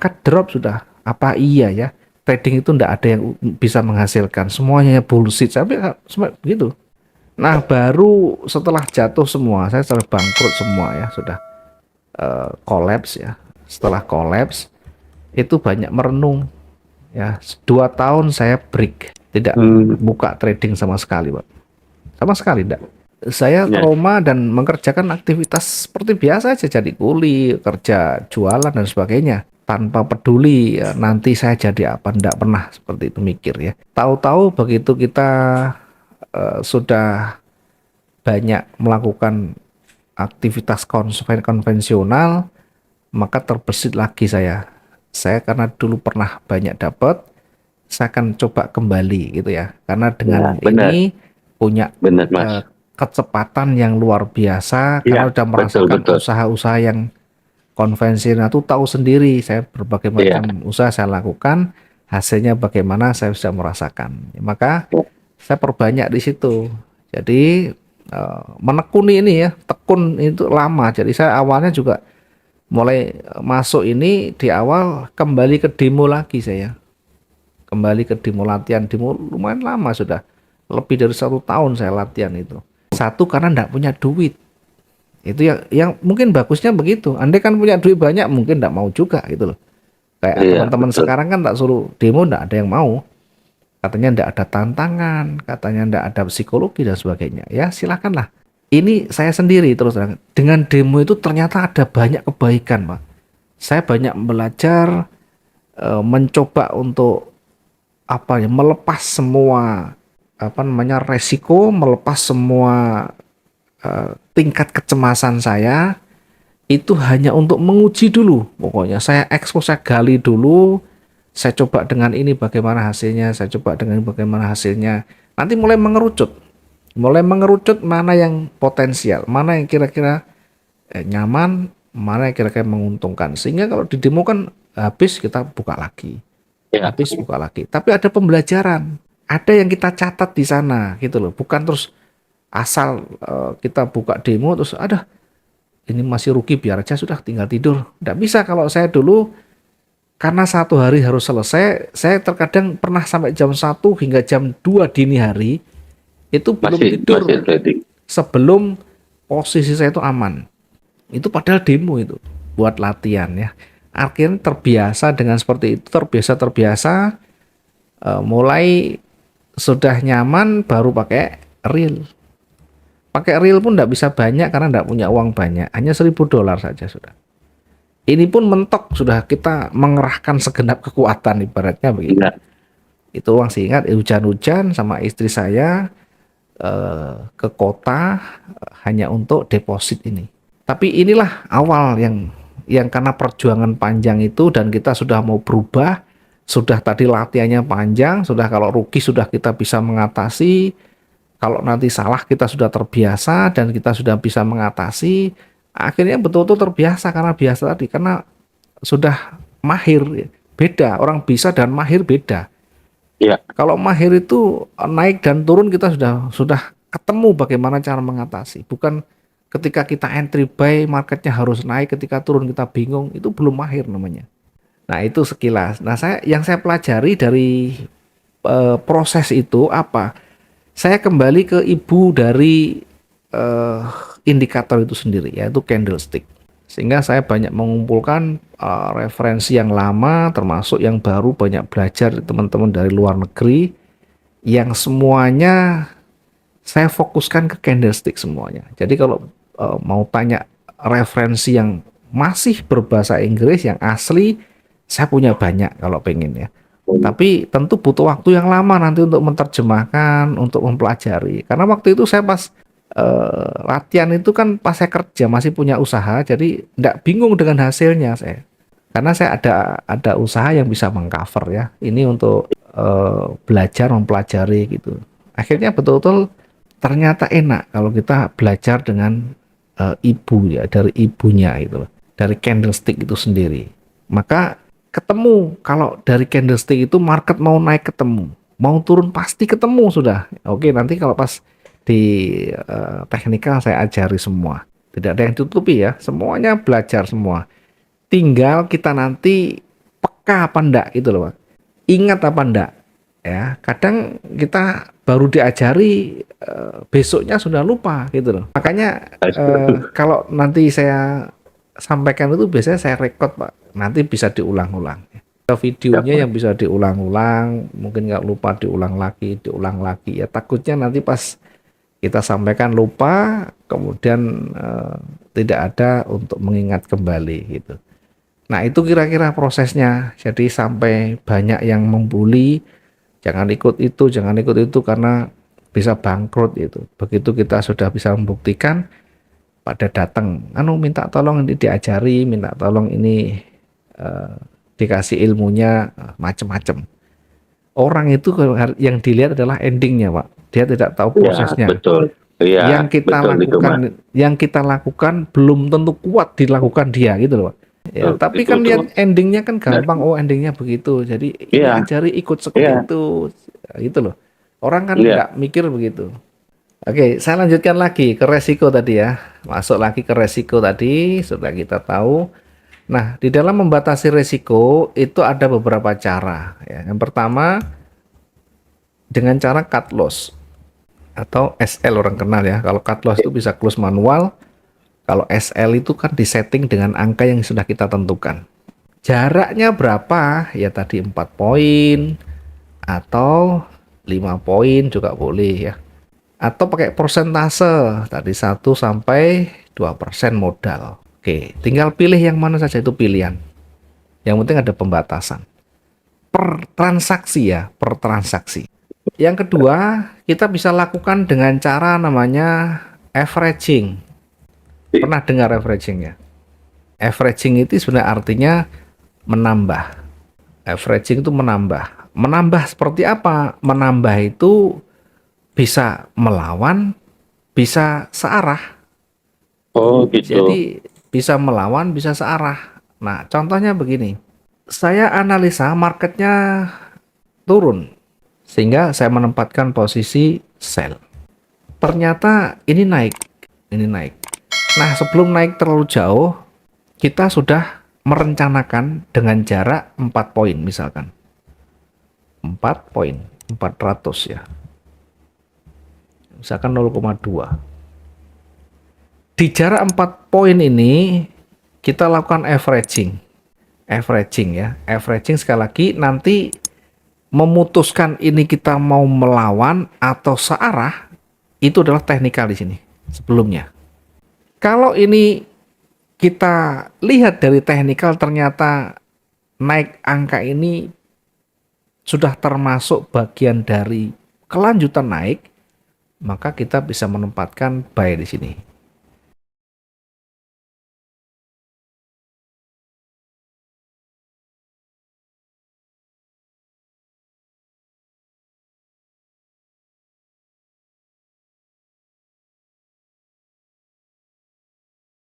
maka drop sudah. Apa iya ya? Trading itu ndak ada yang bisa menghasilkan. Semuanya bullshit. Sampai begitu. Nah, baru setelah jatuh semua, saya sudah bangkrut semua ya, sudah collapse ya. Setelah collapse, itu banyak merenung ya. 2 tahun saya break, tidak buka trading sama sekali, Pak. Sama sekali tidak. Saya Ya, trauma dan mengerjakan aktivitas seperti biasa aja, jadi kuli, kerja, jualan dan sebagainya. Tanpa peduli ya, nanti saya jadi apa, tidak pernah seperti itu mikir ya. Tahu-tahu begitu kita sudah banyak melakukan aktivitas konvensional, maka terbesit lagi saya. Saya karena dulu pernah banyak dapat, saya akan coba kembali gitu ya. Karena ya, dengan benar, ini punya benar, eh, Mas. kecepatan yang luar biasa, Iya, karena udah betul, merasakan betul. usaha-usaha yang konvensional tuh tahu sendiri. Saya berbagai Iya, macam usaha saya lakukan, hasilnya bagaimana saya bisa merasakan. Maka saya perbanyak di situ. Jadi menekuni ini ya, tekun itu lama. Jadi saya awalnya juga mulai masuk ini di awal kembali ke demo lagi saya. Kembali ke demo, latihan demo lumayan lama sudah. Lebih dari 1 tahun saya latihan itu. Satu karena enggak punya duit. Itu yang mungkin bagusnya begitu. Andai kan punya duit banyak mungkin enggak mau juga gitu loh. Kayak iya, teman-teman betul. sekarang kan tak suruh demo enggak ada yang mau. Katanya enggak ada tantangan, katanya enggak ada psikologi dan sebagainya. Ya silakanlah. Ini saya sendiri terus terang. Dengan demo itu ternyata ada banyak kebaikan, Pak. Saya banyak belajar, mencoba untuk apa ya, melepas semua apa namanya resiko, melepas semua tingkat kecemasan saya itu hanya untuk menguji dulu. Pokoknya saya ekspos, saya gali dulu, saya coba dengan ini bagaimana hasilnya, saya coba dengan ini bagaimana hasilnya. Nanti mulai mengerucut mana yang potensial, mana yang kira-kira nyaman, mana yang kira-kira menguntungkan. Sehingga kalau di demo kan habis kita buka lagi, Iya, habis buka lagi. Tapi ada pembelajaran, ada yang kita catat di sana gitu loh. Bukan terus asal kita buka demo terus ada ini masih rugi biar aja sudah tinggal tidur. Tidak bisa. Kalau saya dulu karena 1 hari harus selesai, saya terkadang pernah sampai jam 1 hingga jam 2 dini hari itu belum masih masih tidur trading. sebelum posisi saya itu aman. Itu padahal demo itu buat latihan ya. Akhirnya terbiasa dengan seperti itu, terbiasa, mulai sudah nyaman baru pakai real. Pakai real pun tidak bisa banyak karena tidak punya uang banyak, hanya $1.000 saja sudah. Ini pun mentok sudah kita mengerahkan segenap kekuatan ibaratnya begitu. Iya, Itu uang sih ingat hujan-hujan sama istri saya ke kota hanya untuk deposit ini. Tapi inilah awal yang karena perjuangan panjang itu dan kita sudah mau berubah, sudah tadi latihannya panjang, sudah kalau rugi sudah kita bisa mengatasi, kalau nanti salah kita sudah terbiasa dan kita sudah bisa mengatasi, akhirnya betul-betul terbiasa karena biasa tadi, karena sudah mahir. Beda, orang bisa dan mahir beda. iya, Kalau mahir itu naik dan turun kita sudah ketemu bagaimana cara mengatasi. Bukan ketika kita entry buy marketnya harus naik, ketika turun kita bingung, itu belum mahir namanya. Nah, itu sekilas. Nah, yang saya pelajari dari proses itu apa? Saya kembali ke ibu dari eh, indikator itu sendiri, yaitu candlestick. Sehingga saya banyak mengumpulkan referensi yang lama, termasuk yang baru, banyak belajar teman-teman dari luar negeri, yang semuanya saya fokuskan ke candlestick semuanya. Jadi kalau mau tanya referensi yang masih berbahasa Inggris, yang asli, saya punya banyak kalau pengen ya. Tapi tentu butuh waktu yang lama nanti untuk menerjemahkan, untuk mempelajari. Karena waktu itu saya pas latihan itu kan pas saya kerja masih punya usaha, jadi nggak bingung dengan hasilnya saya. Karena saya ada usaha yang bisa mengcover ya. Ini untuk belajar mempelajari gitu. Akhirnya betul-betul ternyata enak kalau kita belajar dengan ibu ya, dari ibunya itu, dari candlestick itu sendiri. Maka ketemu kalau dari candlestick itu market mau naik ketemu, mau turun pasti ketemu sudah. Oke, nanti kalau pas di teknikal saya ajari semua. Tidak ada yang tutupi ya, semuanya belajar semua. Tinggal kita nanti peka apa enggak gitu loh Pak. Ingat apa enggak ya. Kadang kita baru diajari besoknya sudah lupa gitu loh. Makanya kalau nanti saya sampaikan itu biasanya saya record Pak. Nanti bisa diulang-ulang. Videonya yang bisa diulang-ulang, mungkin nggak lupa diulang lagi ya, takutnya nanti pas kita sampaikan lupa, kemudian tidak ada untuk mengingat kembali gitu. Nah itu kira-kira prosesnya. Jadi sampai banyak yang membuli, jangan ikut itu karena bisa bangkrut itu. Begitu kita sudah bisa membuktikan, pada datang, minta tolong ini diajari, minta tolong ini dikasih ilmunya macem-macem. Orang itu yang dilihat adalah endingnya, Pak. Dia tidak tahu prosesnya. Ya, betul. Ya, yang kita lakukan belum tentu kuat dilakukan dia gitu loh, Pak. Ya, tapi kan lihat endingnya kan gampang. Oh, endingnya begitu. Jadi diajari ikut seperti itu, gitu loh. Orang kan nggak mikir begitu. Oke, saya lanjutkan lagi ke resiko tadi ya. Masuk lagi ke resiko tadi, sudah kita tahu. Nah, di dalam membatasi risiko itu ada beberapa cara. Ya. Yang pertama, dengan cara cut loss atau SL orang kenal ya. Kalau cut loss itu bisa close manual. Kalau SL itu kan disetting dengan angka yang sudah kita tentukan. Jaraknya berapa? Ya tadi 4 poin atau 5 poin juga boleh ya. Atau pakai persentase tadi 1 sampai 2% modal. Oke, tinggal pilih yang mana saja, itu pilihan. Yang penting ada pembatasan. Per transaksi ya, per transaksi. Yang kedua, kita bisa lakukan dengan cara namanya averaging. Pernah dengar averaging ya? Averaging itu sebenarnya artinya menambah. Averaging itu menambah. Menambah seperti apa? Menambah itu bisa melawan, bisa searah. Oh gitu. Jadi bisa melawan, bisa searah. Nah, contohnya begini. Saya analisa marketnya turun, sehingga saya menempatkan posisi sell. Ternyata ini naik, ini naik. Nah, sebelum naik terlalu jauh, kita sudah merencanakan dengan jarak 4 poin misalkan. 4 poin, 400 ya. Misalkan 0,2. Di jarak 4 poin ini kita lakukan averaging. Averaging ya. Averaging sekali lagi nanti memutuskan ini kita mau melawan atau searah itu adalah teknikal di sini sebelumnya. Kalau ini kita lihat dari teknikal ternyata naik angka ini sudah termasuk bagian dari kelanjutan naik, maka kita bisa menempatkan buy di sini.